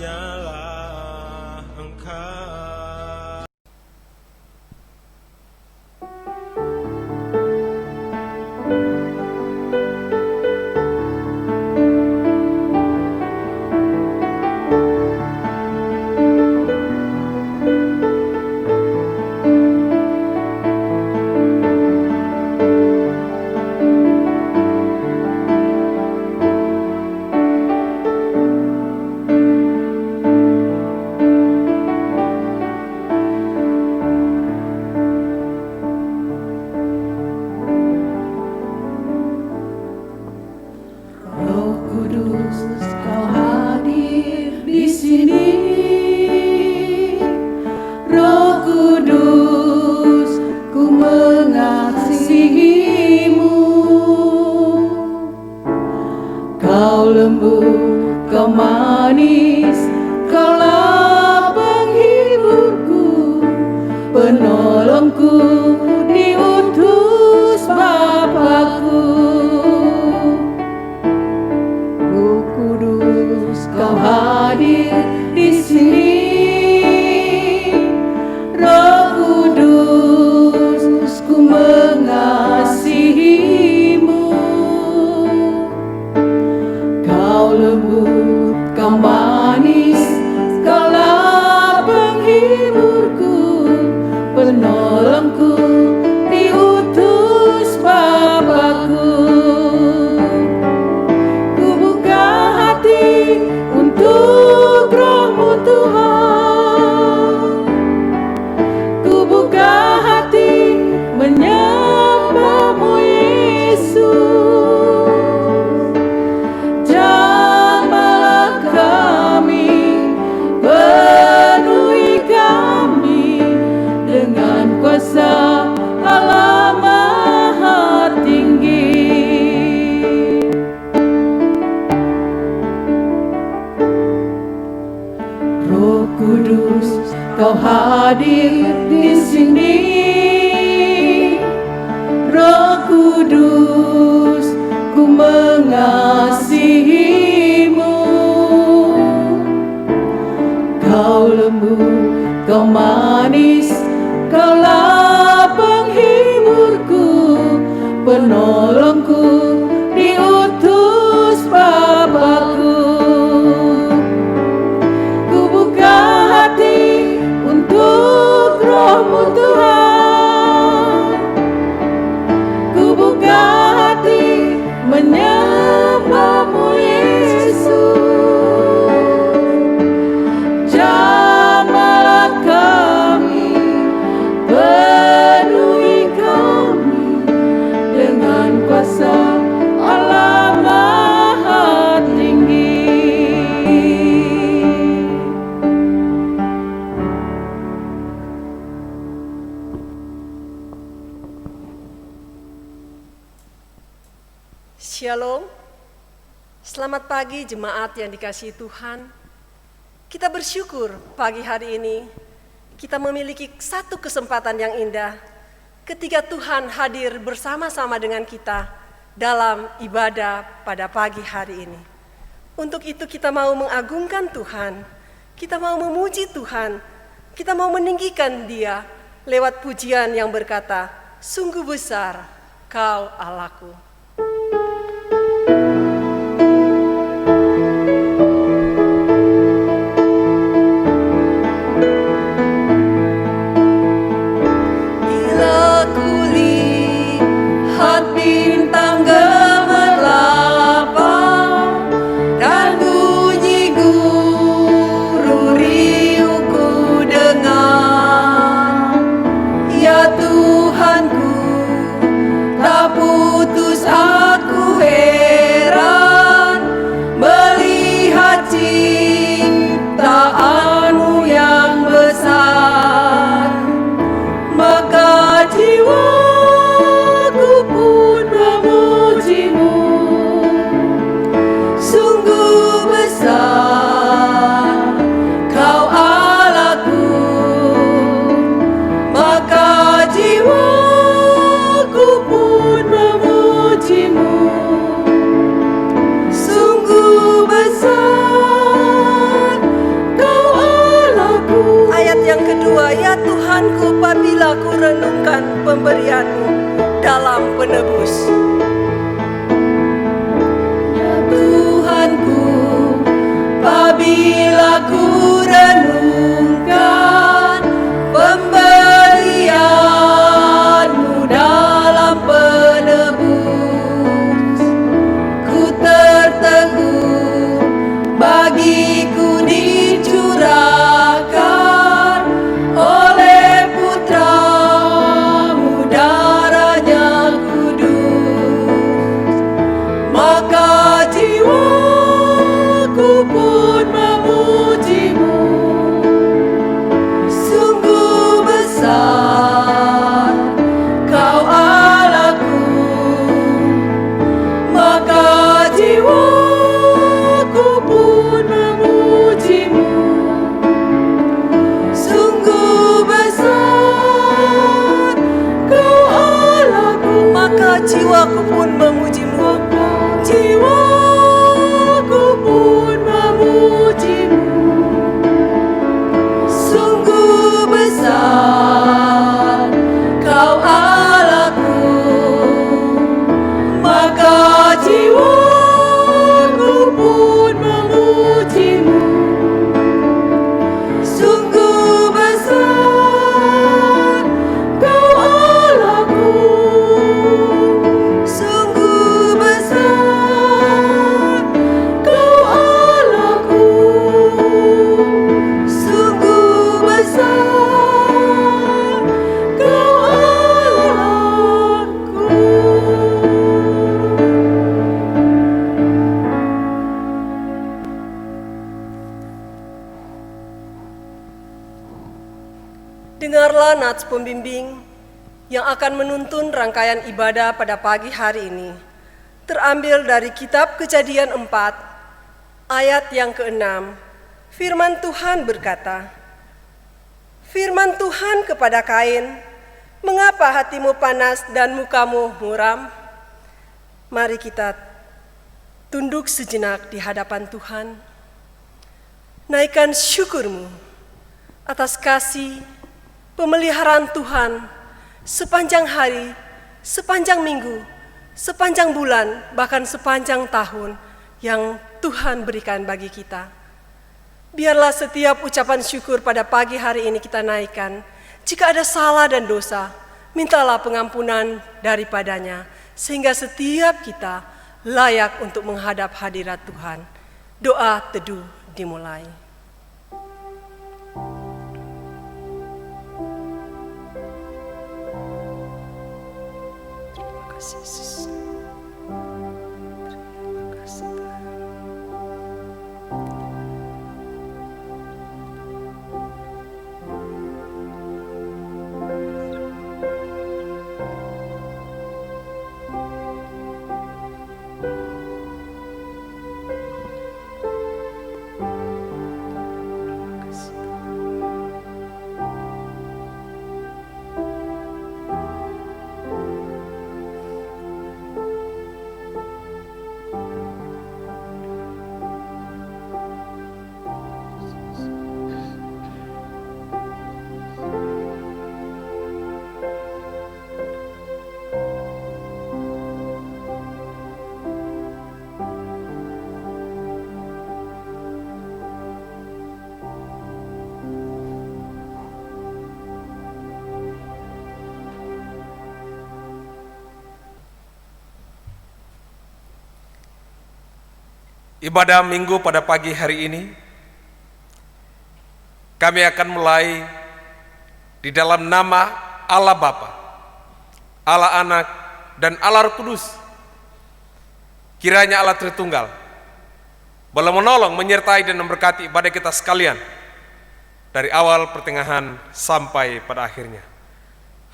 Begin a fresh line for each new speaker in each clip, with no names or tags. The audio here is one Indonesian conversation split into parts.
hanyalah Engkau.
Roh Kudus, Kau hadir di sini. Roh Kudus, ku mengasihimu. Kau lembut, Kau manis, Kaulah penghiburku, penolongku, diutus Bapa-Ku. Roh Kudus, Kau hadir di sini. Roh Kudus, ku mengasihimu. Kau lembut, Kau manis, Kaulah penghiburku, penolongku, diutus Bapa-Ku. Ku buka hati untuk Roh-Mu Tuhan. Ku buka hati menyembah-Mu Yesus. Jamahlah kami, penuhi kami dengan kuasa Allah Maha Tinggi. Roh Kudus, Kau hadir di sini. Roh Kudus, ku mengasihimu. Kau lembut, Kau manis, Kaulah penghiburku, penolongku, diutus Bapa-Ku. Ku buka hati untuk Roh-Mu Tuhan. Ku buka hati menyembah-Mu Yesus. Jamahlah kami, penuhi kami dengan kuasa Allah Maha Tinggi.
Shalom, selamat pagi jemaat yang dikasihi Tuhan. Kita bersyukur pagi hari ini kita memiliki satu kesempatan yang indah ketika Tuhan hadir bersama-sama dengan kita dalam ibadah pada pagi hari ini. Untuk itu kita mau mengagungkan Tuhan, kita mau memuji Tuhan, kita mau meninggikan Dia lewat pujian yang berkata, sungguh besar Kau Allahku.
Bintang gemerlap dan bunyi guru riuhku dengar. Ya Tuhanku, tak putus
Tuhanku, apabila ku renungkan pemberian-Mu dalam penebus.
Ya Tuhanku, apabila ku renungkan pemberian-Mu dalam penebus, ku tertegun bagiku dicurahkan oleh Putra-Mu darahnya kudus. Maka jiwaku pun memuji-Mu, sungguh besar Kau Allahku. Maka jiwaku pun memuji-Mu, sungguh besar Kau Allahku.
Maka jiwaku pun memuji-Mu,
Jiwaku pun memuji-Mu, sungguh besar Kau Allahku. Maka jiwaku pun memuji-Mu, sungguh besar Kau Allahku.
sungguh besar
Kau Allahku,
sungguh besar
Kau Allahku.
Dengarlah nats pembimbing yang akan menuntun rangkaian ibadah pada pagi hari ini. Terambil dari kitab Kejadian 4, ayat yang ke-6. Firman Tuhan berkata, Firman Tuhan kepada Kain, mengapa hatimu panas dan mukamu muram? Mari kita tunduk sejenak di hadapan Tuhan. Naikkan syukur-Mu atas kasih pemeliharaan Tuhan sepanjang hari, sepanjang minggu, sepanjang bulan, bahkan sepanjang tahun yang Tuhan berikan bagi kita. Biarlah setiap ucapan syukur pada pagi hari ini kita naikkan. Jika ada salah dan dosa, mintalah pengampunan daripadanya, sehingga setiap kita layak untuk menghadap hadirat Tuhan. Doa teduh dimulai. Terima kasih Yesus. Terima kasih Tuhan.
Ibadah minggu pada pagi hari ini, kami akan mulai di dalam nama Allah Bapa, Allah Anak, dan Allah Roh Kudus. Kiranya Allah Tritunggal boleh menolong, menyertai, dan memberkati ibadah kita sekalian dari awal, pertengahan, sampai pada akhirnya.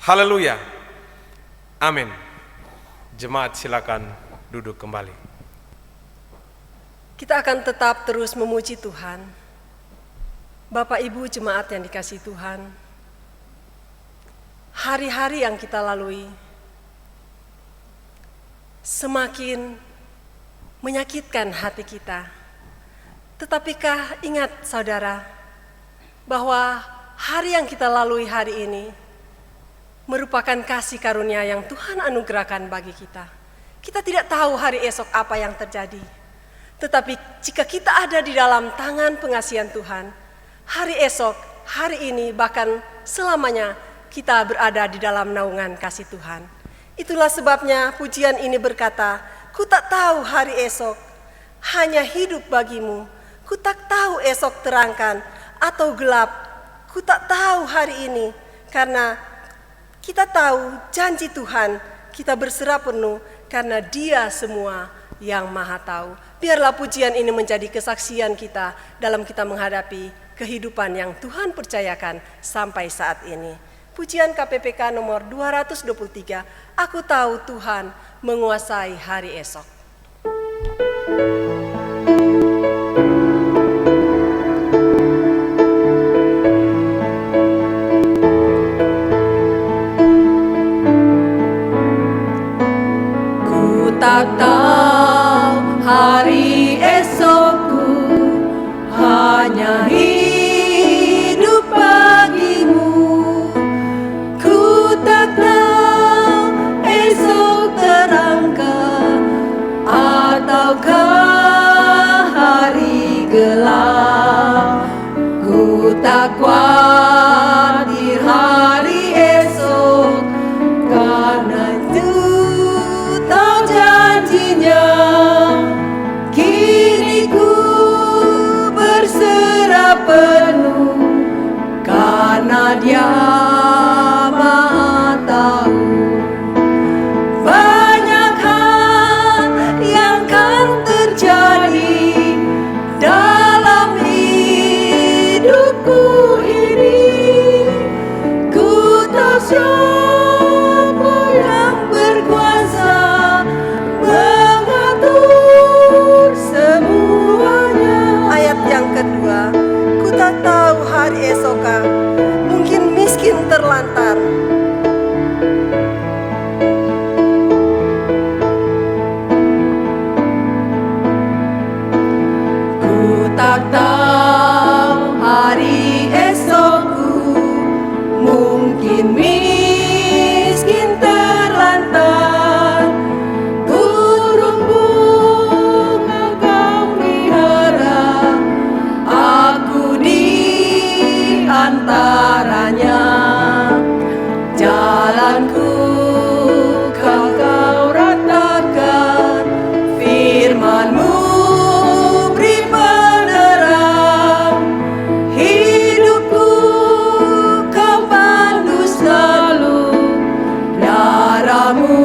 Haleluya. Amin. Jemaat silakan duduk kembali.
Kita akan tetap terus memuji Tuhan. Bapak Ibu jemaat yang dikasihi Tuhan, hari-hari yang kita lalui semakin menyakitkan hati kita. Tetapikah ingat saudara, bahwa hari yang kita lalui hari ini merupakan kasih karunia yang Tuhan anugerahkan bagi kita. Kita tidak tahu hari esok apa yang terjadi. Tetapi jika kita ada di dalam tangan pengasihan Tuhan, hari esok, hari ini, bahkan selamanya kita berada di dalam naungan kasih Tuhan. Itulah sebabnya pujian ini berkata, ku tak tahu hari esok, hanya hidup bagimu. Ku tak tahu esok terangkan atau gelap. Ku tak tahu hari ini, karena kita tahu janji Tuhan, kita berserah penuh karena Dia semua yang Maha Tahu. Biarlah pujian ini menjadi kesaksian kita dalam kita menghadapi kehidupan yang Tuhan percayakan sampai saat ini. Pujian KPPK nomor 223, aku tahu Tuhan menguasai hari esok.
Ku tak tahu hari esokku, hanya hidup bagimu. Ku tak tahu esok terangkan ataukah hari gelap. Ku tak khawatir hari esok, karena itu tahu janjinya. Kini ku berserah penuh, karena Dia Maha Tahu. Banyak hal yang kan terjadi dalam hidupku ini. Ku tahu siapa yang berkuasa mengatur semuanya.
Ayat yang kedua, ku tak tahu hari esokah, mungkin miskin terlantar.
Ku tak tahu hari esokku, mungkin miskin terlantar. Burung bunga Kau pelihara, aku di antaranya. Jalanku Kau ratakan, firman-Mu beri penerang. Hidupku Kau pandu selalu, darah-Mu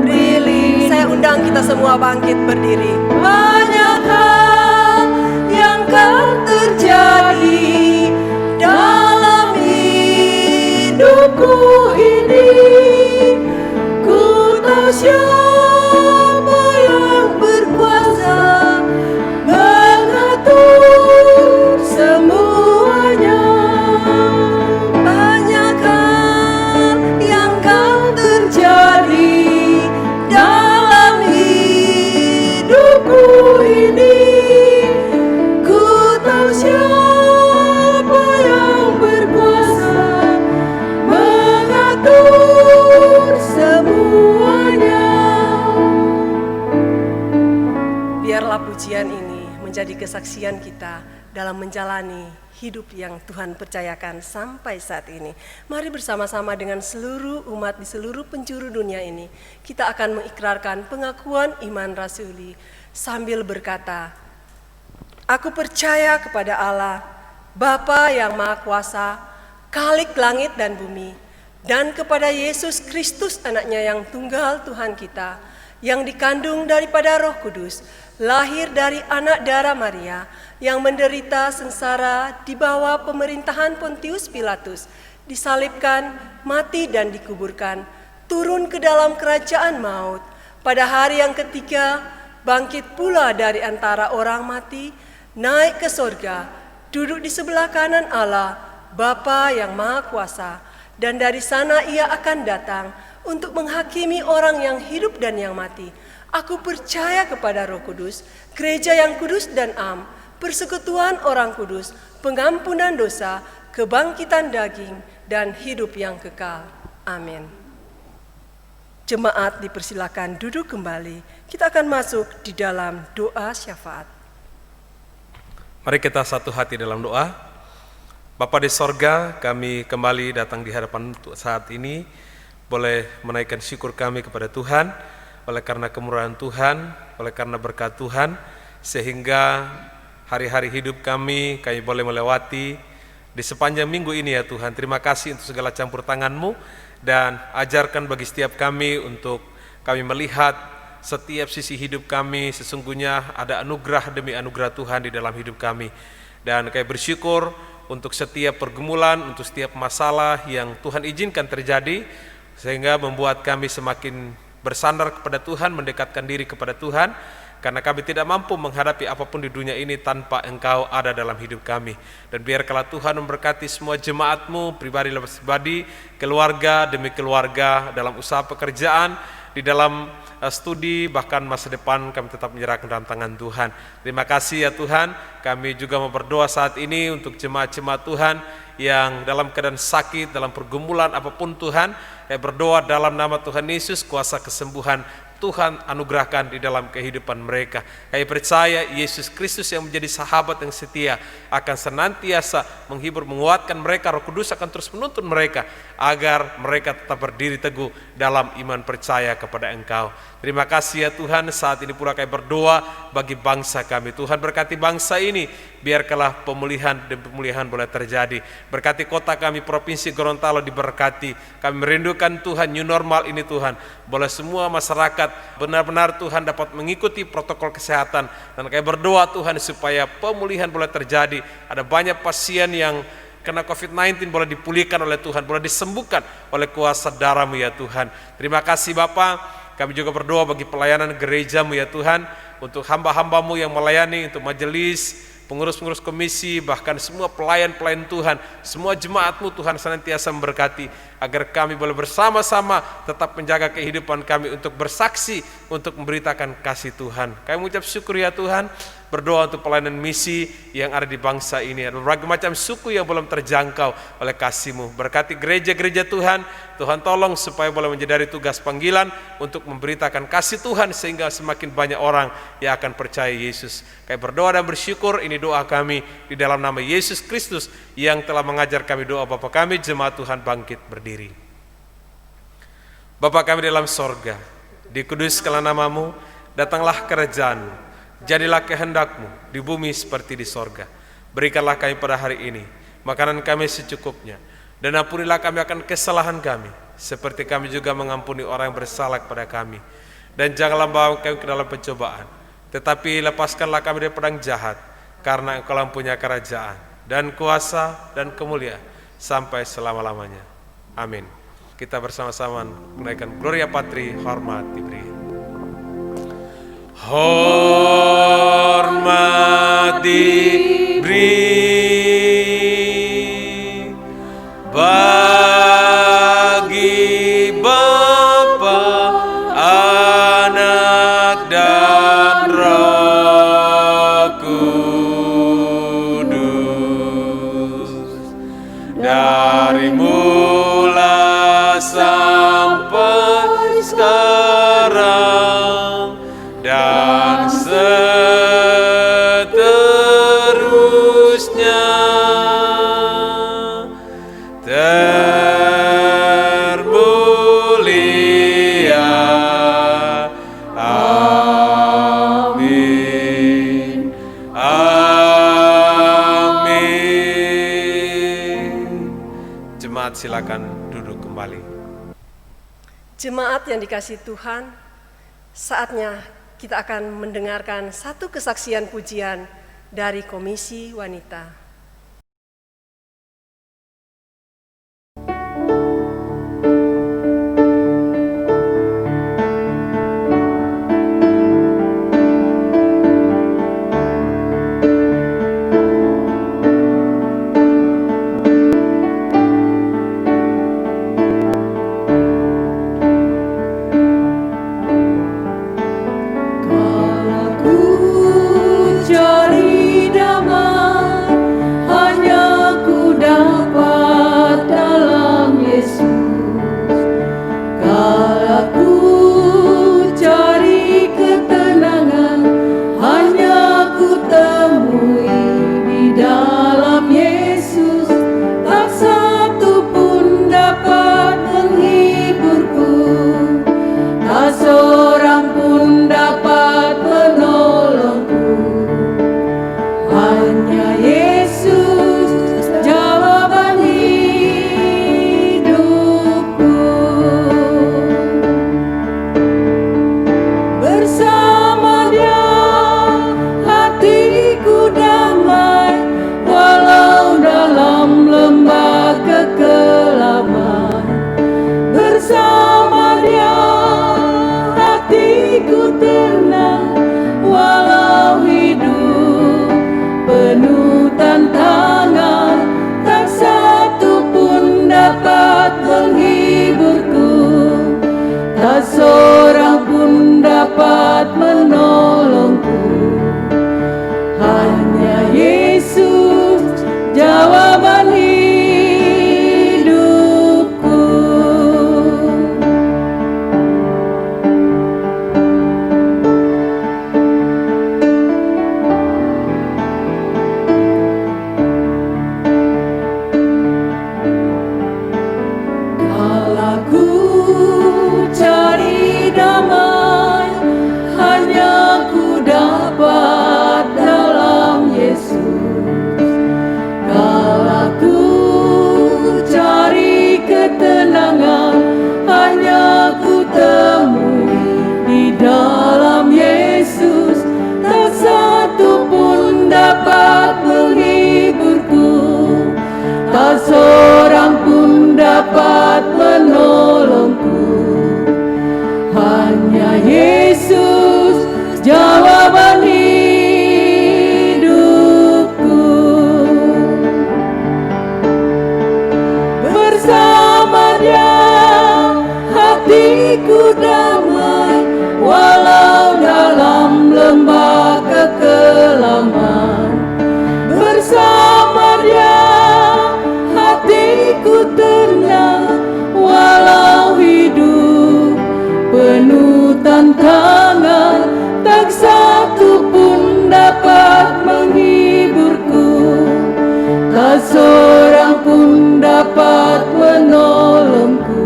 beri.
Saya undang kita semua bangkit berdiri.
Banyak hal yang kan terjadi dalam hidupku ini. Ku tahu siapa yang berkuasa mengatur semuanya. Banyak hal yang kan terjadi dalam hidupku ini. Ku tahu siapa yang berkuasa mengatur semuanya.
Biarlah pujian ini menjadi kesaksian kita dalam menjalani hidup yang Tuhan percayakan sampai saat ini. Mari bersama-sama dengan seluruh umat di seluruh penjuru dunia ini, kita akan mengikrarkan pengakuan iman rasuli sambil berkata, aku percaya kepada Allah, Bapa yang Maha Kuasa, Khalik langit dan bumi, dan kepada Yesus Kristus anaknya yang tunggal Tuhan kita, yang dikandung daripada Roh Kudus, lahir dari anak darah Maria, yang menderita sengsara di bawah pemerintahan Pontius Pilatus, disalibkan, mati dan dikuburkan, turun ke dalam kerajaan maut, pada hari yang ketiga bangkit pula dari antara orang mati, naik ke sorga, duduk di sebelah kanan Allah, Bapa yang Maha Kuasa, dan dari sana Ia akan datang untuk menghakimi orang yang hidup dan yang mati. Aku percaya kepada Roh Kudus, gereja yang kudus dan am, persekutuan orang kudus, pengampunan dosa, kebangkitan daging, dan hidup yang kekal. Amin. Jemaat dipersilakan duduk kembali. Kita akan masuk di dalam doa syafaat.
Mari kita satu hati dalam doa. Bapa di sorga, kami kembali datang di hadapan saat ini. Boleh menaikkan syukur kami kepada Tuhan, oleh karena kemurahan Tuhan, oleh karena berkat Tuhan, sehingga hari-hari hidup kami boleh melewati di sepanjang minggu ini ya Tuhan. Terima kasih untuk segala campur tangan-Mu, dan ajarkan bagi setiap kami untuk kami melihat setiap sisi hidup kami sesungguhnya ada anugerah demi anugerah Tuhan di dalam hidup kami. Dan kami bersyukur untuk setiap pergumulan, untuk setiap masalah yang Tuhan izinkan terjadi, sehingga membuat kami semakin bersandar kepada Tuhan, mendekatkan diri kepada Tuhan, karena kami tidak mampu menghadapi apapun di dunia ini tanpa Engkau ada dalam hidup kami. Dan biarkanlah Tuhan memberkati semua jemaat-Mu, pribadi demi pribadi, keluarga demi keluarga, dalam usaha pekerjaan, di dalam studi, bahkan masa depan kami tetap menyerahkan dalam tangan Tuhan. Terima kasih ya Tuhan. Kami juga mau berdoa saat ini untuk jemaat-jemaat Tuhan yang dalam keadaan sakit, dalam pergumulan apapun Tuhan. Kami berdoa dalam nama Tuhan Yesus, kuasa kesembuhan Tuhan anugerahkan di dalam kehidupan mereka. Kami percaya Yesus Kristus yang menjadi sahabat yang setia akan senantiasa menghibur, menguatkan mereka. Roh Kudus akan terus menuntun mereka agar mereka tetap berdiri teguh dalam iman percaya kepada Engkau. Terima kasih ya Tuhan. Saat ini pula kami berdoa bagi bangsa kami. Tuhan berkati bangsa ini, biarkanlah pemulihan dan pemulihan boleh terjadi. Berkati kota kami, Provinsi Gorontalo diberkati. Kami merindukan Tuhan new normal ini Tuhan. Boleh semua masyarakat benar-benar Tuhan dapat mengikuti protokol kesehatan. Dan kami berdoa Tuhan supaya pemulihan boleh terjadi. Ada banyak pasien yang kena COVID-19 boleh dipulihkan oleh Tuhan, boleh disembuhkan oleh kuasa darah-Mu ya Tuhan. Terima kasih Bapa. Kami juga berdoa bagi pelayanan gereja-Mu ya Tuhan, untuk hamba-hamba-Mu yang melayani, untuk majelis, pengurus-pengurus komisi, bahkan semua pelayan-pelayan Tuhan, semua jemaat-Mu Tuhan senantiasa memberkati, agar kami boleh bersama-sama tetap menjaga kehidupan kami untuk bersaksi, untuk memberitakan kasih Tuhan. Kami mengucap syukur ya Tuhan, berdoa untuk pelayanan misi yang ada di bangsa ini. Ada berbagai macam suku yang belum terjangkau oleh kasih-Mu. Berkati gereja-gereja Tuhan, Tuhan tolong supaya boleh menjadi tugas panggilan untuk memberitakan kasih Tuhan, sehingga semakin banyak orang yang akan percaya Yesus. Kami berdoa dan bersyukur, ini doa kami di dalam nama Yesus Kristus yang telah mengajar kami doa Bapa kami. Jemaat Tuhan bangkit berdiri. Bapa kami dalam sorga, dikuduskanlah nama-Mu, datanglah kerajaan-Mu. Jadilah kehendak-Mu di bumi seperti di sorga. Berikanlah kami pada hari ini makanan kami secukupnya, dan ampunilah kami akan kesalahan kami, seperti kami juga mengampuni orang yang bersalah kepada kami. Dan janganlah bawa kami ke dalam pencobaan, tetapi lepaskanlah kami dari pedang jahat, karena Engkau punya kerajaan dan kuasa dan kemuliaan sampai selama-lamanya. Amin. Kita bersama-sama menaikkan Gloria Patri, hormat diberi. Hormat diberi bagi Bapa, Anak dan Roh Kudus, dari mula sampai sekarang dan seterusnya. Termulia. Amin. Amin. Jemaat silakan duduk kembali.
Jemaat yang dikasihi Tuhan, saatnya kita akan mendengarkan satu kesaksian pujian dari Komisi Wanita.
Kala ku cari damai menghiburku, tak seorang pun dapat menolongku. Hanya Yesus jawaban hidupku. Kalau ku cari damai, hanya ku dapat dalam Yesus. Kalau ku cari ketenangan, hanya ku temui di dalam Yesus. Tak satu pun dapat menghiburku, tak seorang pun dapat menolongku. Hanya Yesus jawaban hidupku. Bersama Dia hatiku damai, walau dalam lembah kekelaman. Bersama Dia hatiku tenang, walau hidup penuh tantangan. Tak satu pun dapat menghiburku, tak seorang pun dapat menolongku.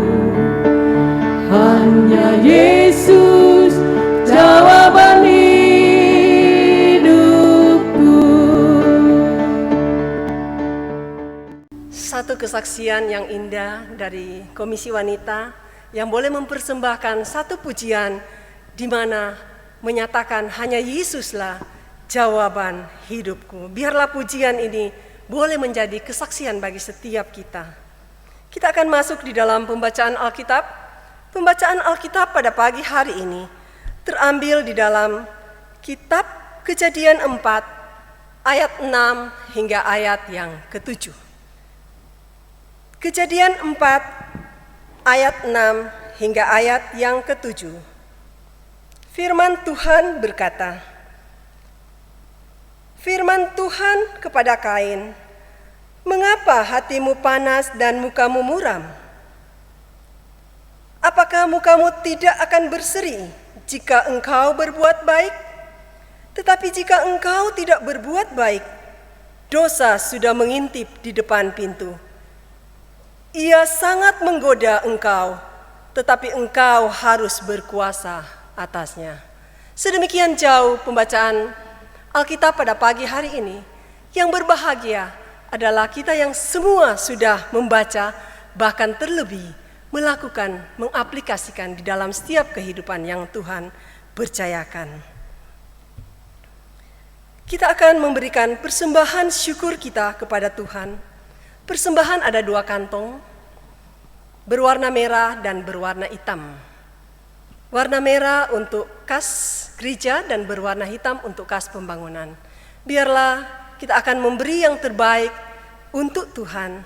Hanya Yesus jawaban hidupku.
Satu kesaksian yang indah dari Komisi Wanita yang boleh mempersembahkan satu pujian di mana menyatakan hanya Yesuslah jawaban hidupku. Biarlah pujian ini boleh menjadi kesaksian bagi setiap kita. Kita akan masuk di dalam pembacaan Alkitab. Pembacaan Alkitab pada pagi hari ini terambil di dalam kitab Kejadian 4 ayat 6 hingga ayat yang ke-7. Kejadian 4 ayat 6 hingga ayat yang ke-7. Firman Tuhan berkata, Firman Tuhan kepada Kain, "Mengapa hatimu panas dan mukamu muram? Apakah mukamu tidak akan berseri jika engkau berbuat baik? Tetapi jika engkau tidak berbuat baik, dosa sudah mengintip di depan pintu. Ia sangat menggoda engkau, tetapi engkau harus berkuasa atasnya." Sedemikian jauh pembacaan Alkitab pada pagi hari ini. Yang berbahagia adalah kita yang semua sudah membaca, bahkan terlebih melakukan, mengaplikasikan di dalam setiap kehidupan yang Tuhan percayakan. Kita akan memberikan persembahan syukur kita kepada Tuhan. Persembahan ada 2 kantong, berwarna merah dan berwarna hitam. Warna merah untuk kas gereja dan berwarna hitam untuk kas pembangunan. Biarlah kita akan memberi yang terbaik untuk Tuhan.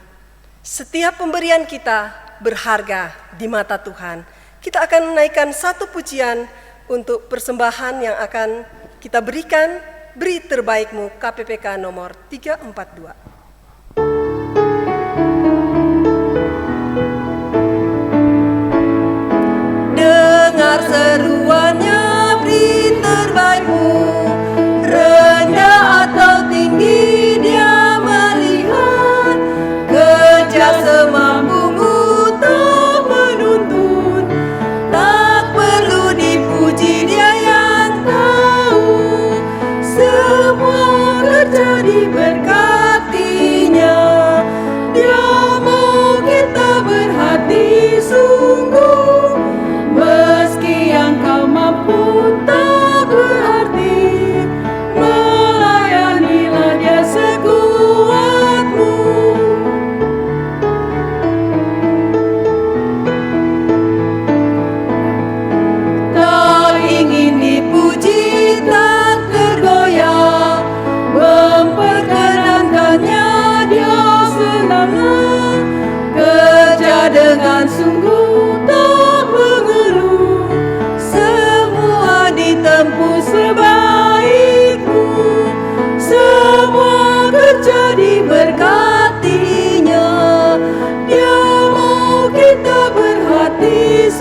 Setiap pemberian kita berharga di mata Tuhan. Kita akan menaikkan satu pujian untuk persembahan yang akan kita berikan. Beri terbaikmu, KPPK nomor 342. Dengar seruannya, beri terbaikmu. Rendah atau tinggi Dia melihat. Kejar semampumu, tak menuntut. Tak perlu dipuji, Dia yang tahu. Semua kerja diberkati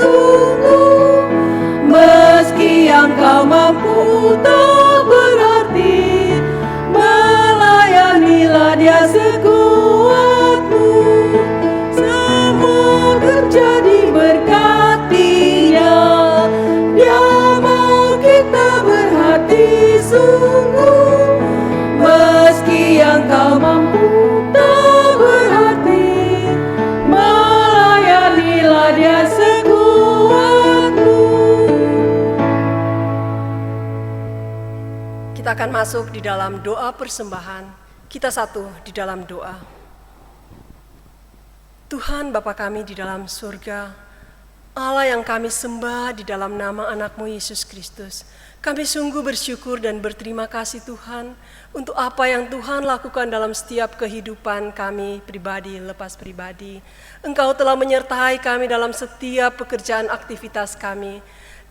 sungguh, meski yang kau mampu tak berarti, melayanilah dia sekuatmu. Semua terjadi berkatinya, dia mau kita berhati sungguh, meski yang kau mampu tak berarti, melayanilah dia sekuatmu.
Kita akan masuk di dalam doa persembahan. Kita satu di dalam doa. Tuhan Bapa kami di dalam surga, Allah yang kami sembah di dalam nama anak-Mu Yesus Kristus. Kami sungguh bersyukur dan berterima kasih Tuhan untuk apa yang Tuhan lakukan dalam setiap kehidupan kami pribadi lepas pribadi. Engkau telah menyertai kami dalam setiap pekerjaan aktivitas kami.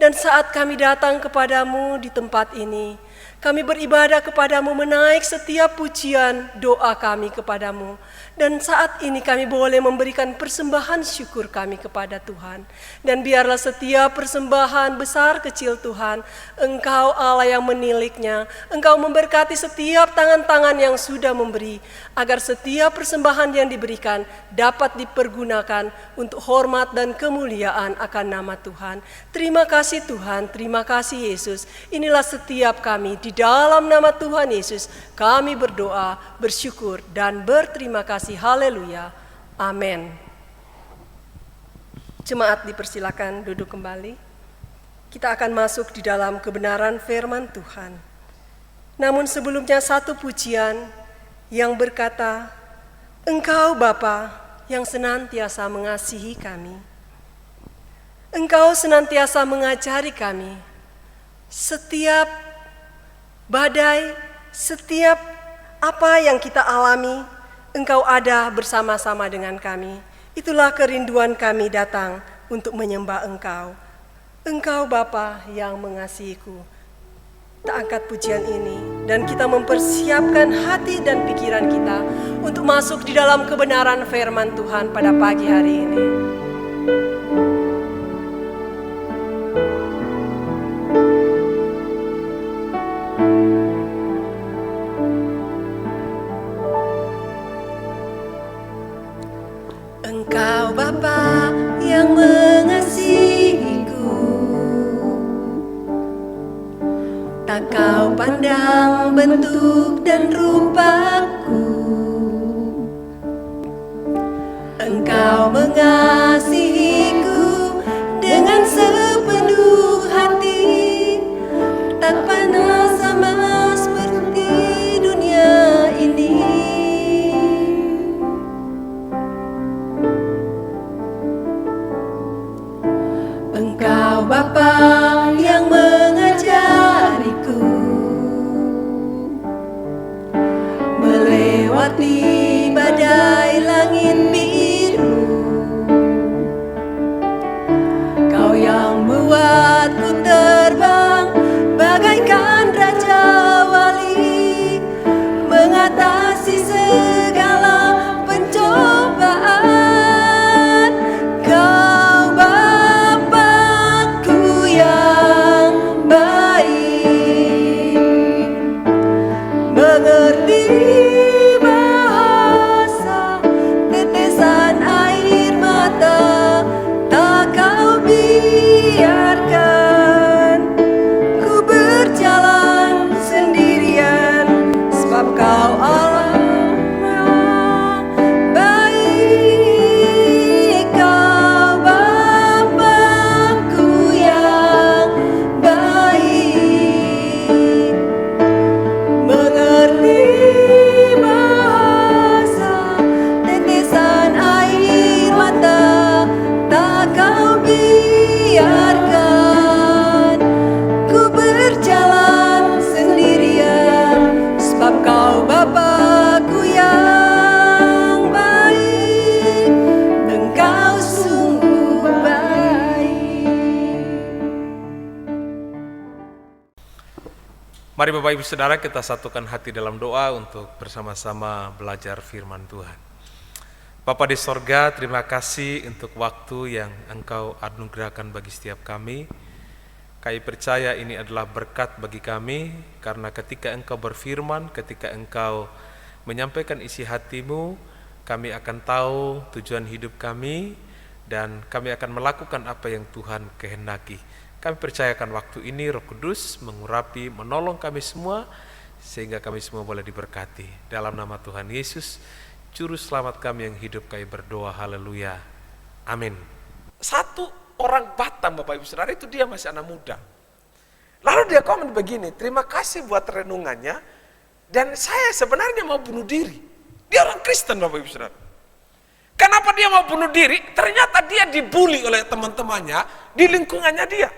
Dan saat kami datang kepadamu di tempat ini, kami beribadah kepadamu, menaik setiap pujian doa kami kepadamu. Dan saat ini kami boleh memberikan persembahan syukur kami kepada Tuhan. Dan biarlah setiap persembahan besar kecil Tuhan, Engkau Allah yang meniliknya. Engkau memberkati setiap tangan-tangan yang sudah memberi, agar setiap persembahan yang diberikan dapat dipergunakan untuk hormat dan kemuliaan akan nama Tuhan. Terima kasih Tuhan, terima kasih Yesus. Inilah setiap kami di dalam nama Tuhan Yesus. Kami berdoa, bersyukur, dan berterima kasih. Haleluya. Amin. Jemaat dipersilakan duduk kembali. Kita akan masuk di dalam kebenaran firman Tuhan. Namun sebelumnya satu pujian yang berkata, Engkau Bapa yang senantiasa mengasihi kami. Engkau senantiasa mengajari kami. Setiap badai, setiap apa yang kita alami, Engkau ada bersama-sama dengan kami. Itulah kerinduan kami datang untuk menyembah Engkau. Engkau Bapa yang mengasihiku. Kita angkat pujian ini dan kita mempersiapkan hati dan pikiran kita untuk masuk di dalam kebenaran firman Tuhan pada pagi hari ini. Engkau Bapa yang mengasihiku, tak kau pandang bentuk dan rupaku. Engkau mengasihiku dengan sepenuh hati, tak pandang sama seperti dunia ini. Engkau Bapa yang mengajariku melewati badai langit biru. Kau yang buatku terbang bagaikan raja wali, mengatasi segala pencobaan.
Mari Bapak Ibu Saudara kita satukan hati dalam doa untuk bersama-sama belajar firman Tuhan. Bapa di sorga, terima kasih untuk waktu yang Engkau anugerahkan bagi setiap kami. Kami percaya ini adalah berkat bagi kami, karena ketika Engkau berfirman, ketika Engkau menyampaikan isi hatimu, kami akan tahu tujuan hidup kami, dan kami akan melakukan apa yang Tuhan kehendaki. Kami percayakan waktu ini Roh Kudus mengurapi, menolong kami semua, sehingga kami semua boleh diberkati. Dalam nama Tuhan Yesus, Juru Selamat kami yang hidup, kami berdoa, haleluya, amin. Satu orang Batam, Bapak Ibu Saudara, itu dia masih anak muda. Lalu dia komen begini, terima kasih buat renungannya, dan saya sebenarnya mau bunuh diri. Dia orang Kristen, Bapak Ibu Saudara. Kenapa dia mau bunuh diri? Ternyata dia dibully oleh teman-temannya di lingkungannya dia.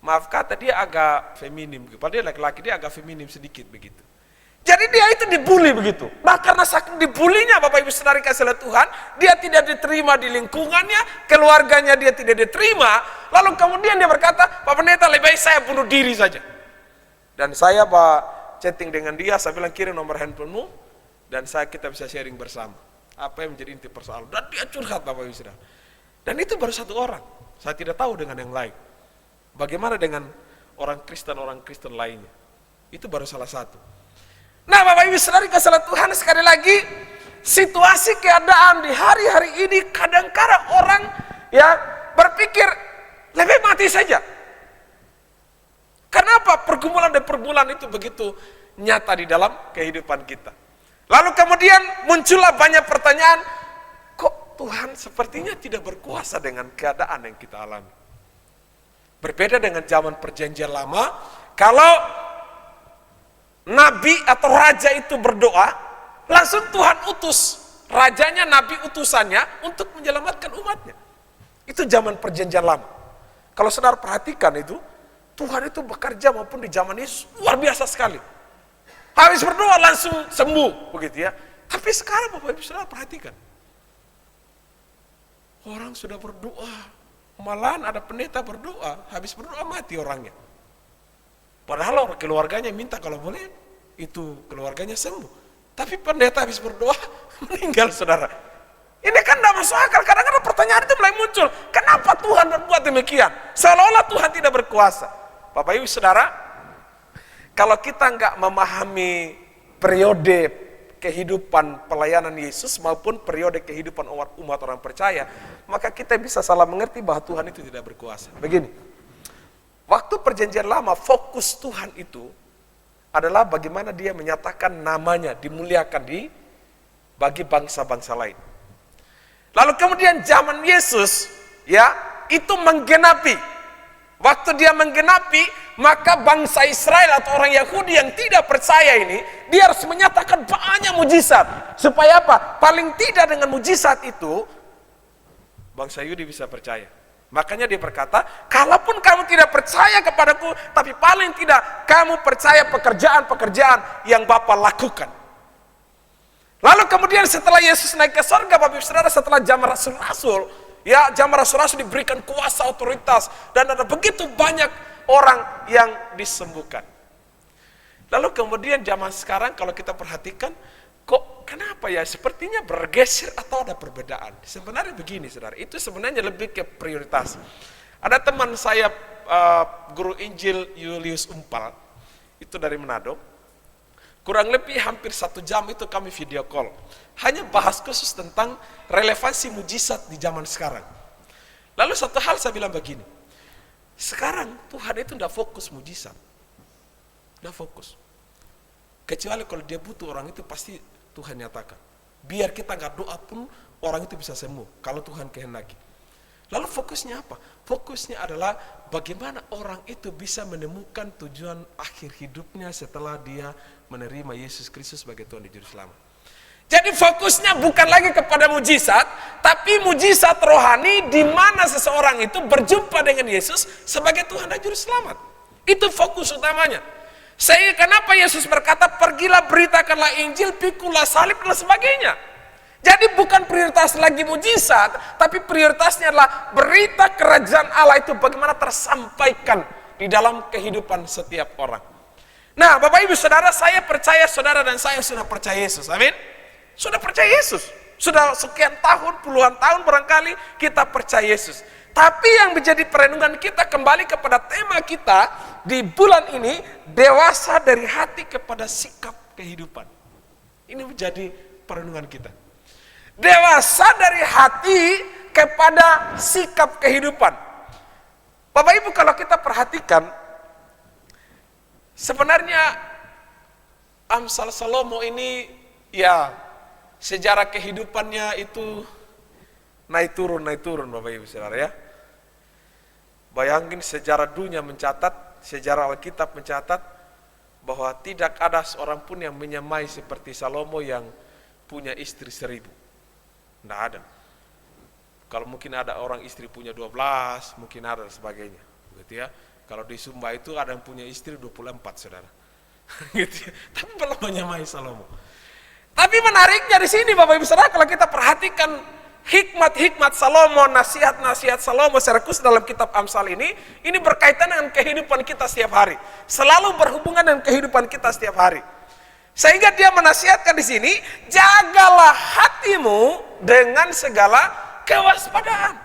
Maaf kata, dia agak feminim, padahal dia laki-laki, dia agak feminim sedikit begitu. Jadi dia itu dibully begitu. Nah, karena saking dibulinya, Bapak Ibu Saudara kasih Tuhan, dia tidak diterima di lingkungannya, keluarganya dia tidak diterima. Lalu kemudian dia berkata, Pak Pendeta, lebih baik saya bunuh diri saja. Dan saya chatting dengan dia, saya bilang kirim nomor handphonemu, dan kita bisa sharing bersama apa yang menjadi inti persoalan. Dan dia curhat, Bapak Ibu Saudara. Dan itu baru satu orang. Saya tidak tahu dengan yang lain. Bagaimana dengan orang Kristen lainnya? Itu baru salah satu. Nah, Bapak Ibu Saudara kasih Tuhan, sekali lagi situasi keadaan di hari-hari ini kadang-kadang orang berpikir lebih mati saja. Kenapa pergumulan dan pergumulan itu begitu nyata di dalam kehidupan kita? Lalu kemudian muncullah banyak pertanyaan, kok Tuhan sepertinya tidak berkuasa dengan keadaan yang kita alami? Berbeda dengan zaman perjanjian lama, kalau nabi atau raja itu berdoa, langsung Tuhan utus rajanya, nabi utusannya untuk menyelamatkan umatnya. Itu zaman perjanjian lama. Kalau saudara perhatikan itu, Tuhan itu bekerja maupun di zaman Yesus luar biasa sekali. Habis berdoa langsung sembuh, begitu ya. Tapi sekarang Bapak Ibu Saudara perhatikan, orang sudah berdoa, malahan ada pendeta berdoa, habis berdoa mati orangnya. Padahal keluarganya minta kalau boleh itu keluarganya sembuh. Tapi pendeta habis berdoa meninggal, saudara. Ini kan tidak masuk akal. Kadang-kadang pertanyaan itu mulai muncul. Kenapa Tuhan berbuat demikian? Seolah-olah Tuhan tidak berkuasa. Bapak Ibu Saudara, kalau kita nggak memahami periode kehidupan pelayanan Yesus maupun periode kehidupan umat orang percaya, maka kita bisa salah mengerti bahwa Tuhan itu tidak berkuasa. Begini. Waktu perjanjian lama, fokus Tuhan itu adalah bagaimana dia menyatakan namanya, dimuliakan bagi bangsa-bangsa lain. Lalu kemudian zaman Yesus, itu menggenapi. Waktu dia menggenapi, maka bangsa Israel atau orang Yahudi yang tidak percaya ini, dia harus menyatakan banyak mujizat. Supaya apa? Paling tidak dengan mujizat itu, bangsa Yahudi bisa percaya. Makanya dia berkata, kalaupun kamu tidak percaya kepadaku, tapi paling tidak kamu percaya pekerjaan-pekerjaan yang Bapa lakukan. Lalu kemudian setelah Yesus naik ke surga, Bapak Ibu Saudara, setelah zaman rasul-rasul, zaman rasul-rasul diberikan kuasa, otoritas, dan ada begitu banyak orang yang disembuhkan. Lalu kemudian zaman sekarang kalau kita perhatikan, kenapa ya sepertinya bergeser atau ada perbedaan? Sebenarnya begini, saudara, itu sebenarnya lebih ke prioritas. Ada teman saya, guru Injil Julius Umpal, itu dari Manado. Kurang lebih hampir 1 jam itu kami video call. Hanya bahas khusus tentang relevansi mujizat di zaman sekarang. Lalu satu hal saya bilang begini, sekarang Tuhan itu tidak fokus mujizat. Tidak fokus. Kecuali kalau dia butuh orang itu pasti Tuhan nyatakan. Biar kita nggak doa pun orang itu bisa sembuh kalau Tuhan kehendaki. Lalu fokusnya apa? Fokusnya adalah bagaimana orang itu bisa menemukan tujuan akhir hidupnya setelah dia menerima Yesus Kristus sebagai Tuhan dan Juru Selamat. Jadi fokusnya bukan lagi kepada mujizat, tapi mujizat rohani di mana seseorang itu berjumpa dengan Yesus sebagai Tuhan dan Juru Selamat. Itu fokus utamanya. Sehingga kenapa Yesus berkata, pergilah beritakanlah Injil, pikulah salib dan sebagainya. Jadi bukan prioritas lagi mujizat, tapi prioritasnya adalah berita kerajaan Allah itu bagaimana tersampaikan di dalam kehidupan setiap orang. Nah, Bapak Ibu Saudara, saya percaya saudara dan saya sudah percaya Yesus. Amin. Sudah percaya Yesus. Sudah sekian tahun, puluhan tahun barangkali kita percaya Yesus. Tapi yang menjadi perenungan kita kembali kepada tema kita di bulan ini, dewasa dari hati kepada sikap kehidupan. Ini menjadi perenungan kita. Dewasa dari hati kepada sikap kehidupan. Bapak Ibu, kalau kita perhatikan, sebenarnya Amsal Salomo ini ya sejarah kehidupannya itu naik turun Bapak Ibu Saudara ya. Bayangin sejarah dunia mencatat, sejarah Alkitab mencatat bahwa tidak ada seorang pun yang menyamai seperti Salomo yang punya istri 1000. Tidak ada. Kalau mungkin ada orang istri punya 12, mungkin ada dan sebagainya. Gitu ya. Kalau di Sumba itu ada yang punya istri 24, Saudara. Gitu ya. Tapi belum menyamai Salomo. Tapi menariknya di sini Bapak Ibu Saudara, kalau kita perhatikan hikmat-hikmat Salomo, nasihat-nasihat Salomo secara khusus dalam kitab Amsal ini berkaitan dengan kehidupan kita setiap hari. Selalu berhubungan dengan kehidupan kita setiap hari. Sehingga dia menasihatkan di sini, jagalah hatimu dengan segala kewaspadaan.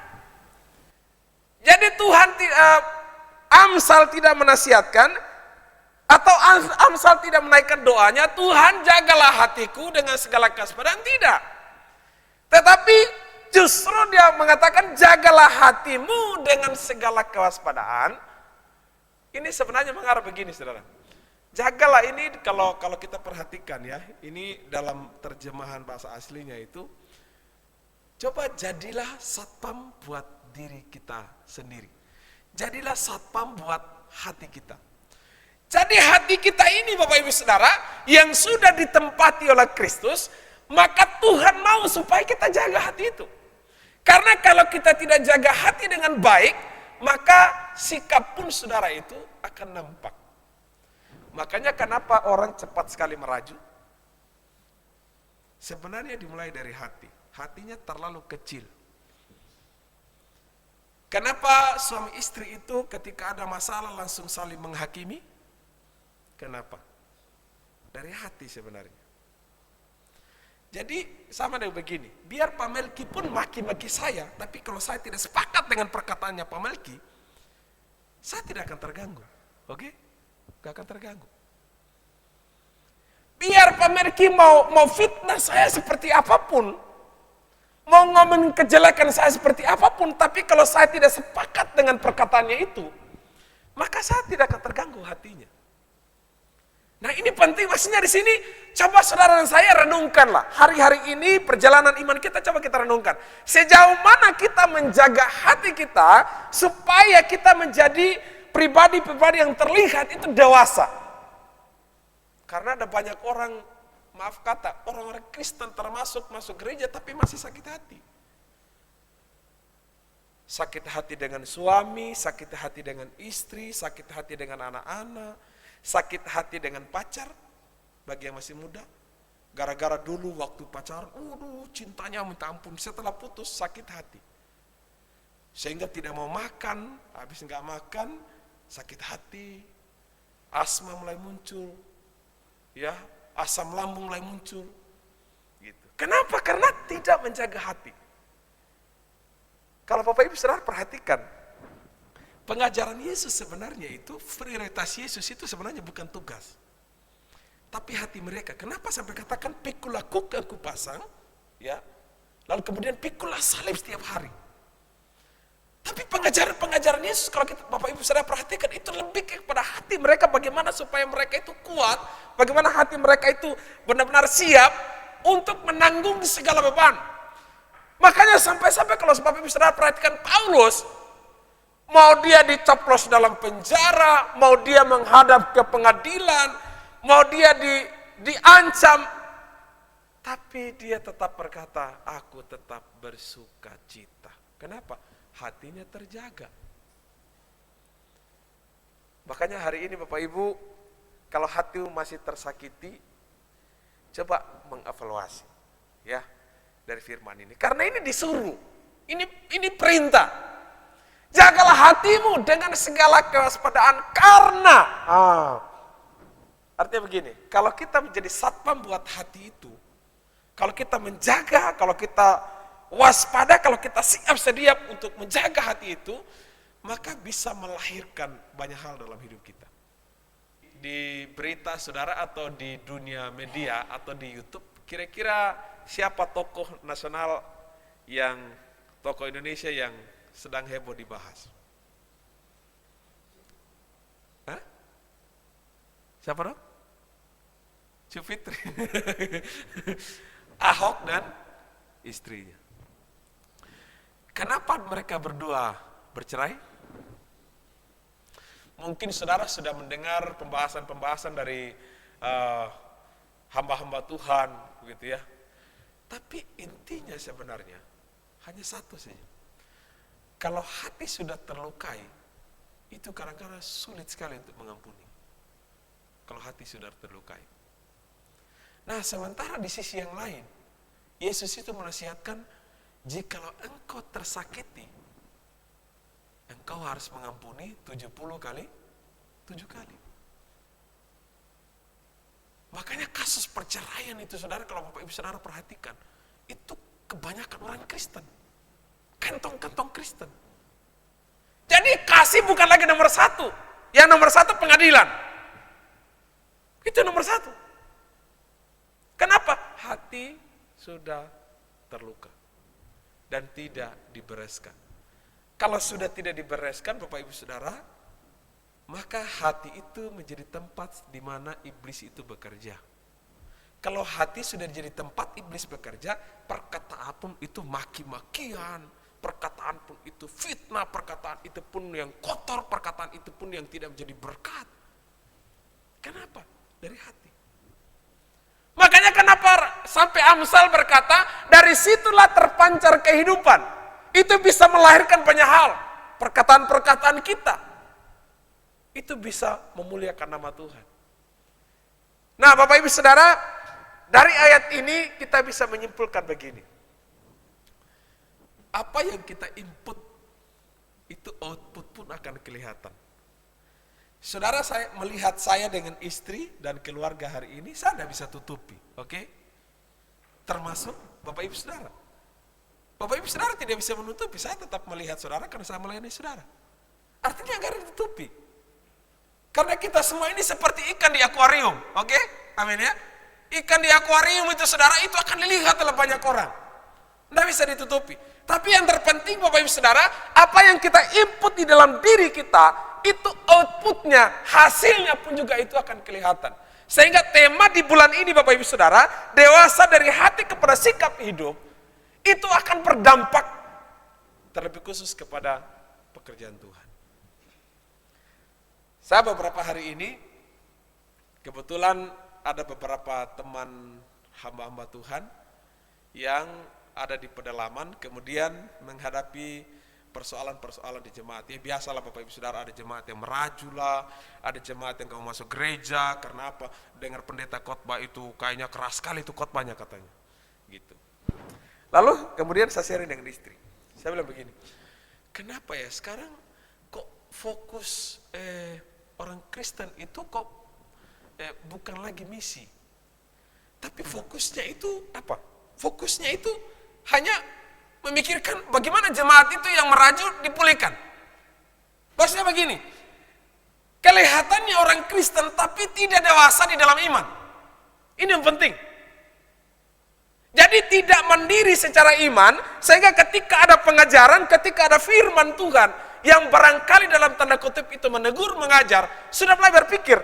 Jadi Tuhan Amsal tidak menasihatkan atau Amsal tidak menaikkan doanya, Tuhan jagalah hatiku dengan segala kewaspadaan, tidak. Tetapi justru dia mengatakan jagalah hatimu dengan segala kewaspadaan. Ini sebenarnya mengarah begini Saudara. Jagalah ini kalau kita perhatikan ya, ini dalam terjemahan bahasa aslinya itu, coba jadilah satpam buat diri kita sendiri. Jadilah satpam buat hati kita. Jadi hati kita ini Bapak Ibu Saudara yang sudah ditempati oleh Kristus, maka Tuhan mau supaya kita jaga hati itu. Karena kalau kita tidak jaga hati dengan baik, maka sikap pun Saudara itu akan nampak. Makanya kenapa orang cepat sekali meraju? Sebenarnya dimulai dari hati. Hatinya terlalu kecil. Kenapa suami istri itu ketika ada masalah langsung saling menghakimi? Kenapa? Dari hati sebenarnya. Jadi sama dengan begini, biar Pak Melki pun maki-maki saya, tapi kalau saya tidak sepakat dengan perkataannya Pak Melki, saya tidak akan terganggu. Oke? Gak akan terganggu. Biar Pak Melki mau fitnah saya seperti apapun, mau ngomongin kejelekan saya seperti apapun, tapi kalau saya tidak sepakat dengan perkataannya itu, maka saya tidak akan terganggu hatinya. Nah ini penting, maksudnya di sini coba saudara dan saya renungkanlah. Hari-hari ini perjalanan iman kita coba kita renungkan. Sejauh mana kita menjaga hati kita supaya kita menjadi pribadi-pribadi yang terlihat itu dewasa. Karena ada banyak orang, maaf kata, orang-orang Kristen termasuk masuk gereja tapi masih sakit hati. Sakit hati dengan suami, sakit hati dengan istri, sakit hati dengan anak-anak, sakit hati dengan pacar, bagi yang masih muda. Gara-gara dulu waktu pacaran, cintanya minta ampun, setelah putus sakit hati. Sehingga tidak mau makan, habis nggak makan, sakit hati, asma mulai muncul, ya, asam lambung mulai muncul. Gitu. Kenapa? Karena tidak menjaga hati. Kalau Bapak Ibu Saudara perhatikan, pengajaran Yesus sebenarnya itu, prioritas Yesus itu sebenarnya bukan tugas. Tapi hati mereka. Kenapa sampai katakan pikulah kuk yang kupasang, ya, lalu kemudian pikulah salib setiap hari. Tapi pengajaran Yesus kalau kita Bapak Ibu Saudara perhatikan itu lebih kepada hati mereka, bagaimana supaya mereka itu kuat, bagaimana hati mereka itu benar-benar siap untuk menanggung segala beban. Makanya sampai-sampai kalau Bapak Ibu Saudara perhatikan Paulus, mau dia dicoplos dalam penjara, mau dia menghadap ke pengadilan, mau dia diancam, tapi dia tetap berkata, aku tetap bersuka cita. Kenapa? Hatinya terjaga. Makanya hari ini Bapak Ibu, kalau hatimu masih tersakiti, coba mengevaluasi ya dari firman ini. Karena ini disuruh, ini perintah. Jagalah hatimu dengan segala kewaspadaan karena artinya begini, kalau kita menjadi satpam buat hati itu, Kalau kita menjaga, kalau kita waspada, kalau kita siap sedia untuk menjaga hati itu, maka bisa melahirkan banyak hal dalam hidup kita. Di berita saudara atau di dunia media atau di YouTube, kira-kira siapa tokoh nasional tokoh Indonesia yang sedang heboh dibahas? Hah? Siapa dong? Cufitri. Ahok dan istrinya. Kenapa mereka berdua bercerai? Mungkin saudara sudah mendengar pembahasan-pembahasan dari hamba-hamba Tuhan, begitu ya. Tapi intinya sebenarnya hanya satu saja. Kalau hati sudah terlukai, itu kadang-kadang sulit sekali untuk mengampuni. Kalau hati sudah terlukai. Nah, sementara di sisi yang lain, Yesus itu menasihatkan, jikalau engkau tersakiti, engkau harus mengampuni 70 kali 7 kali. Makanya kasus perceraian itu, saudara, kalau Bapak Ibu saudara perhatikan, itu kebanyakan orang Kristen. Kantong-kantong Kristen. Jadi kasih bukan lagi nomor satu. Yang nomor satu pengadilan. Itu nomor satu. Kenapa? Hati sudah terluka. Dan tidak dibereskan. Kalau sudah tidak dibereskan, Bapak Ibu Saudara, maka hati itu menjadi tempat di mana iblis itu bekerja. Kalau hati sudah jadi tempat iblis bekerja, perkataan pun itu maki-makian, perkataan pun itu fitnah, perkataan itu pun yang kotor, perkataan itu pun yang tidak menjadi berkat. Kenapa? Dari hati. Makanya kenapa sampai Amsal berkata, dari situlah terpancar kehidupan. Itu bisa melahirkan banyak hal. Perkataan-perkataan kita. Itu bisa memuliakan nama Tuhan. Nah, Bapak Ibu Saudara, dari ayat ini kita bisa menyimpulkan begini. Apa yang kita input, itu output pun akan kelihatan. Saudara, saya melihat saya dengan istri dan keluarga hari ini, saya tidak bisa tutupi. Oke? Termasuk Bapak Ibu Saudara. Bapak Ibu Saudara tidak bisa menutupi, saya tetap melihat saudara karena saya melayani saudara. Artinya nggak ada ditutupi. Karena kita semua ini seperti ikan di akuarium, oke? Amin ya. Ikan di akuarium itu saudara, itu akan dilihat oleh banyak orang. Nggak bisa ditutupi. Tapi yang terpenting Bapak Ibu Saudara, apa yang kita input di dalam diri kita, itu outputnya, hasilnya pun juga itu akan kelihatan. Sehingga tema di bulan ini Bapak Ibu Saudara, dewasa dari hati kepada sikap hidup, itu akan berdampak terlebih khusus kepada pekerjaan Tuhan. Saya beberapa hari ini, kebetulan ada beberapa teman hamba-hamba Tuhan yang ada di pedalaman, kemudian menghadapi persoalan-persoalan di jemaat. Ya biasalah Bapak Ibu Saudara, ada jemaat yang meraju lah, ada jemaat yang gak mau masuk gereja, karena apa? Dengar pendeta khotbah itu kayaknya keras sekali itu khotbahnya katanya. Gitu. Lalu kemudian saya sharing dengan istri. Saya bilang begini, kenapa ya sekarang kok fokus orang Kristen itu kok bukan lagi misi. Tapi fokusnya itu apa? Fokusnya itu hanya memikirkan bagaimana jemaat itu yang meraju dipulihkan. Maksudnya begini, kelihatannya orang Kristen tapi tidak dewasa di dalam iman. Ini yang penting. Jadi tidak mandiri secara iman, sehingga ketika ada pengajaran, ketika ada firman Tuhan, yang barangkali dalam tanda kutip itu menegur, mengajar, sudah mulai berpikir,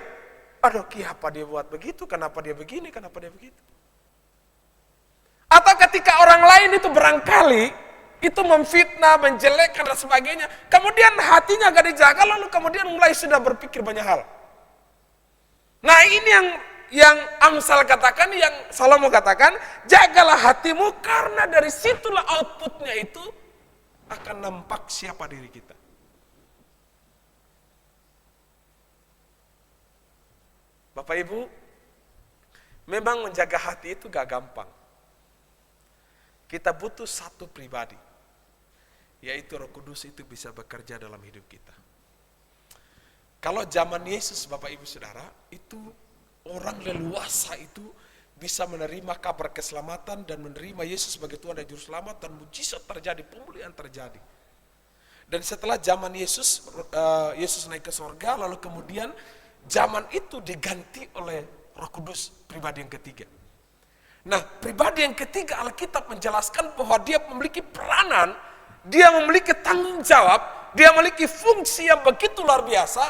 aduh kenapa dia buat begitu, kenapa dia begini, kenapa dia begitu. Atau ketika orang lain itu barangkali, itu memfitnah, menjelekkan dan sebagainya, kemudian hatinya gak dijaga, lalu kemudian mulai sudah berpikir banyak hal. Nah ini yang Amsal katakan, yang Salomo katakan, jagalah hatimu karena dari situlah outputnya itu akan nampak siapa diri kita. Bapak Ibu, memang menjaga hati itu gak gampang. Kita butuh satu pribadi, yaitu Roh Kudus itu bisa bekerja dalam hidup kita. Kalau zaman Yesus Bapak Ibu Saudara, itu orang leluasa itu bisa menerima kabar keselamatan dan menerima Yesus sebagai Tuhan dan Juru Selamat, dan mujizat terjadi, pemulihan terjadi. Dan setelah zaman Yesus naik ke sorga, lalu kemudian zaman itu diganti oleh Roh Kudus, pribadi yang ketiga. Nah, pribadi yang ketiga Alkitab menjelaskan bahwa dia memiliki peranan, dia memiliki tanggung jawab, dia memiliki fungsi yang begitu luar biasa,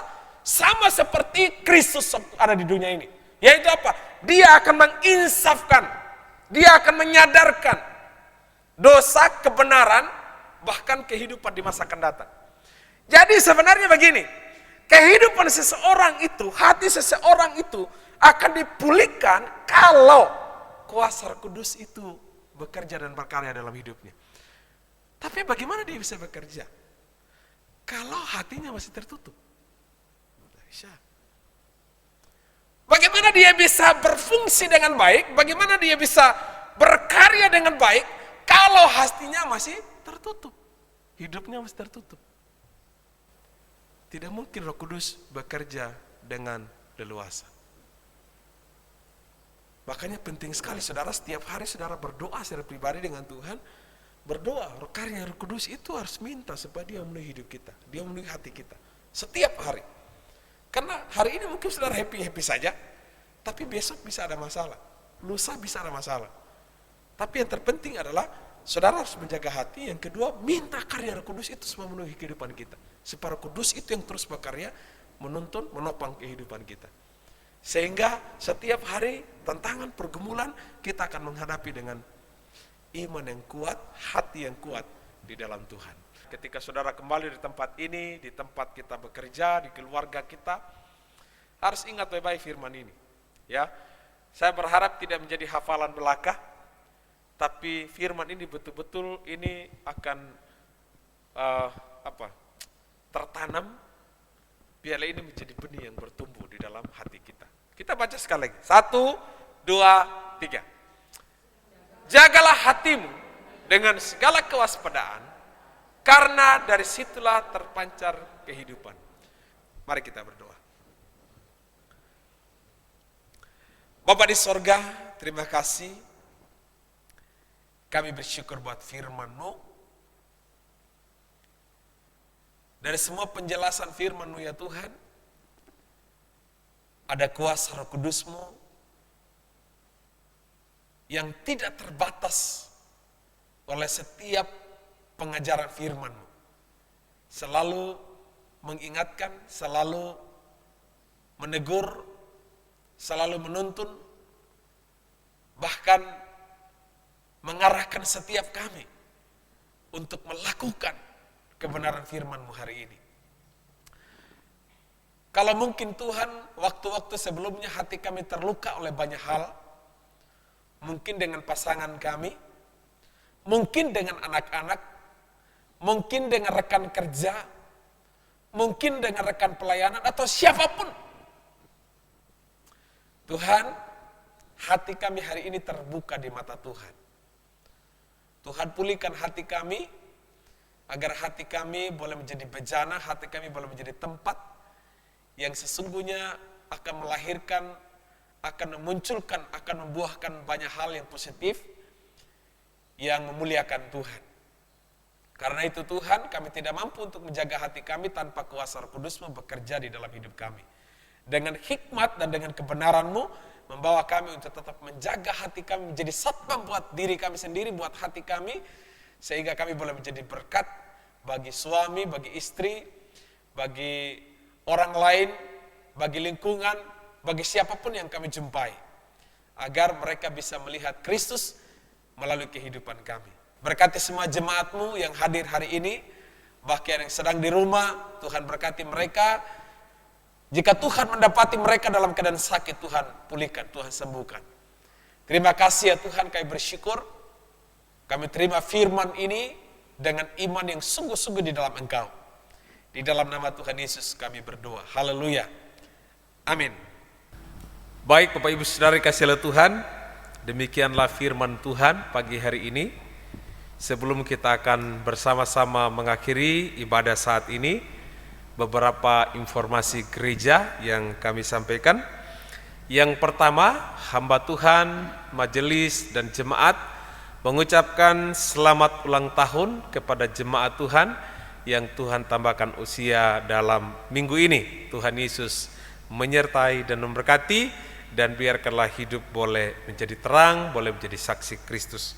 sama seperti Kristus ada di dunia ini. Yaitu apa? Dia akan menginsafkan, dia akan menyadarkan dosa, kebenaran, bahkan kehidupan di masa akan datang. Jadi sebenarnya begini, kehidupan seseorang itu, hati seseorang itu akan dipulihkan kalau kuasa Roh Kudus itu bekerja dan berkarya dalam hidupnya. Tapi bagaimana dia bisa bekerja kalau hatinya masih tertutup? Bisa. Bagaimana dia bisa berfungsi dengan baik? Bagaimana dia bisa berkarya dengan baik kalau hatinya masih tertutup? Hidupnya masih tertutup. Tidak mungkin Roh Kudus bekerja dengan leluasa. Makanya penting sekali saudara, setiap hari saudara berdoa secara pribadi dengan Tuhan. Berdoa, karya Roh Kudus itu harus minta supaya dia memenuhi hidup kita, dia memenuhi hati kita. Setiap hari. Karena hari ini mungkin saudara happy-happy saja, tapi besok bisa ada masalah, lusa bisa ada masalah. Tapi yang terpenting adalah saudara harus menjaga hati. Yang kedua, minta karya Roh Kudus itu semua memenuhi kehidupan kita. Supaya Roh Kudus itu yang terus berkarya, menuntun, menopang kehidupan kita. Sehingga setiap hari tantangan pergumulan kita akan menghadapi dengan iman yang kuat, hati yang kuat di dalam Tuhan. Ketika saudara kembali di tempat ini, di tempat kita bekerja, di keluarga kita, harus ingat baik-baik firman ini. Ya, saya berharap tidak menjadi hafalan belaka, tapi firman ini betul-betul ini akan tertanam, biarlah ini menjadi benih yang bertumbuh di dalam hati kita. Kita baca sekali lagi. 1, 2, 3. Jagalah hatimu dengan segala kewaspadaan, karena dari situlah terpancar kehidupan. Mari kita berdoa. Bapa di sorga, terima kasih. Kami bersyukur buat firman-Mu. Dari semua penjelasan firman-Mu ya Tuhan, ada kuasa Roh Kudus-Mu yang tidak terbatas oleh setiap pengajaran firman-Mu. Selalu mengingatkan, selalu menegur, selalu menuntun, bahkan mengarahkan setiap kami untuk melakukan kebenaran firman-Mu hari ini. Kalau mungkin Tuhan, waktu-waktu sebelumnya hati kami terluka oleh banyak hal, mungkin dengan pasangan kami, mungkin dengan anak-anak, mungkin dengan rekan kerja, mungkin dengan rekan pelayanan, atau siapapun. Tuhan, hati kami hari ini terbuka di mata Tuhan. Tuhan pulihkan hati kami, agar hati kami boleh menjadi bejana, hati kami boleh menjadi tempat yang sesungguhnya akan melahirkan, akan memunculkan, akan membuahkan banyak hal yang positif, yang memuliakan Tuhan. Karena itu Tuhan, kami tidak mampu untuk menjaga hati kami tanpa kuasa Roh Kudus-Mu bekerja di dalam hidup kami. Dengan hikmat dan dengan kebenaran-Mu, membawa kami untuk tetap menjaga hati kami, menjadi satpam buat diri kami sendiri, buat hati kami, sehingga kami boleh menjadi berkat bagi suami, bagi istri, bagi orang lain, bagi lingkungan, bagi siapapun yang kami jumpai, agar mereka bisa melihat Kristus melalui kehidupan kami. Berkati semua jemaat-Mu yang hadir hari ini, bahkan yang sedang di rumah, Tuhan berkati mereka. Jika Tuhan mendapati mereka dalam keadaan sakit, Tuhan pulihkan, Tuhan sembuhkan. Terima kasih ya Tuhan, kami bersyukur. Kami terima firman ini dengan iman yang sungguh-sungguh di dalam Engkau. Di dalam nama Tuhan Yesus kami berdoa. Haleluya. Amin. Baik Bapak Ibu Saudara kasih oleh Tuhan, demikianlah firman Tuhan pagi hari ini. Sebelum kita akan bersama-sama mengakhiri ibadah saat ini, beberapa informasi gereja yang kami sampaikan. Yang pertama, hamba Tuhan, majelis, dan jemaat mengucapkan selamat ulang tahun kepada jemaat Tuhan yang Tuhan tambahkan usia dalam minggu ini. Tuhan Yesus menyertai dan memberkati, dan biarkanlah hidup boleh menjadi terang, boleh menjadi saksi Kristus.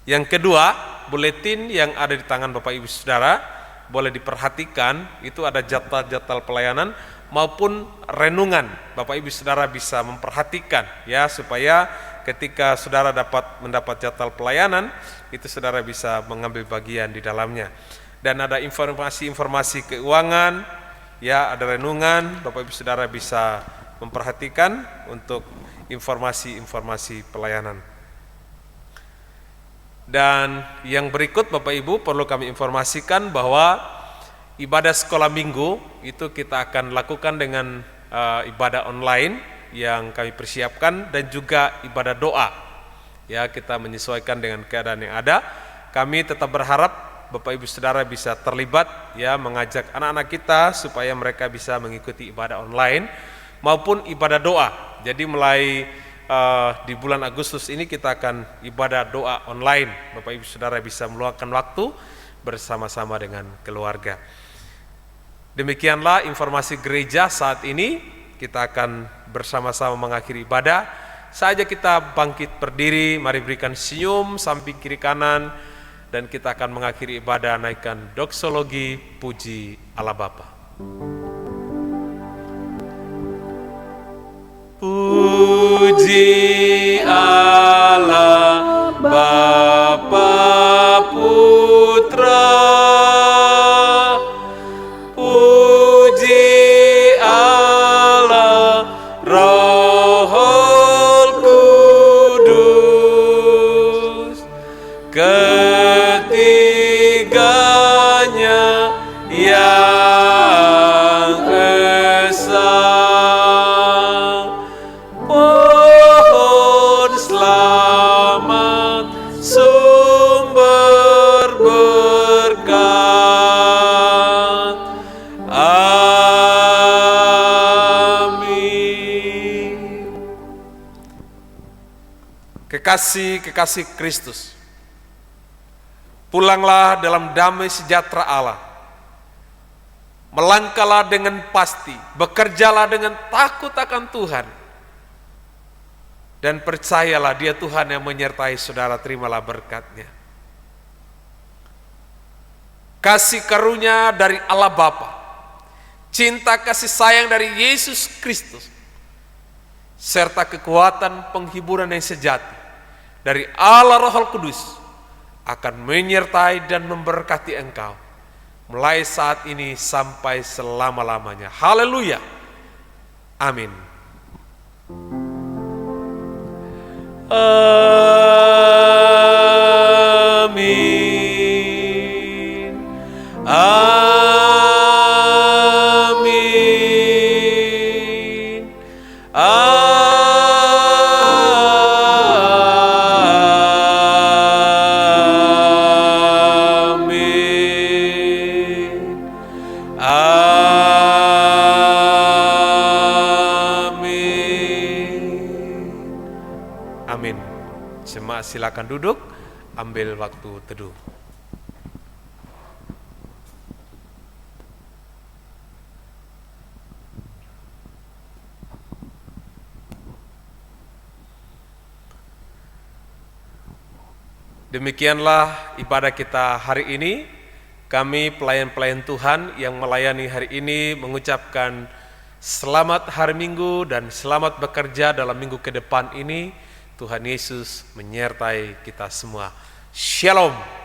Yang kedua, buletin yang ada di tangan Bapak Ibu Saudara boleh diperhatikan, itu ada jadwal pelayanan maupun renungan. Bapak Ibu Saudara bisa memperhatikan ya, supaya ketika saudara mendapat jadwal pelayanan, itu saudara bisa mengambil bagian di dalamnya. Dan ada informasi-informasi keuangan ya, ada renungan, Bapak Ibu Saudara bisa memperhatikan untuk informasi-informasi pelayanan. Dan yang berikut Bapak Ibu perlu kami informasikan bahwa ibadah sekolah minggu itu kita akan lakukan dengan ibadah online yang kami persiapkan, dan juga ibadah doa. Ya, kita menyesuaikan dengan keadaan yang ada. Kami tetap berharap Bapak Ibu Saudara bisa terlibat ya, mengajak anak-anak kita supaya mereka bisa mengikuti ibadah online maupun ibadah doa. Jadi mulai di bulan Agustus ini kita akan ibadah doa online. Bapak Ibu Saudara bisa meluangkan waktu bersama-sama dengan keluarga. Demikianlah informasi gereja saat ini. Kita akan bersama-sama mengakhiri ibadah. Saja kita bangkit berdiri, mari berikan senyum samping kiri kanan, dan kita akan mengakhiri ibadah naikkan doksologi puji Allah Bapa. Puji Allah Bapa Putra, puji Allah Roh Kudus, ketiganya yang esa. Kekasih Kristus, pulanglah dalam damai sejahtera Allah, melangkahlah dengan pasti, bekerjalah dengan takut akan Tuhan, dan percayalah Dia Tuhan yang menyertai saudara. Terimalah berkat-Nya. Kasih karunia dari Allah Bapa, cinta kasih sayang dari Yesus Kristus, serta kekuatan penghiburan yang sejati dari Allah Roh Kudus akan menyertai dan memberkati engkau mulai saat ini sampai selama-lamanya. Haleluya. Amin. Amin. Amin. Amin. Jemaat silakan duduk, ambil waktu teduh. Demikianlah ibadah kita hari ini. Kami pelayan-pelayan Tuhan yang melayani hari ini mengucapkan selamat hari Minggu dan selamat bekerja dalam minggu ke depan ini. Tuhan Yesus menyertai kita semua. Shalom.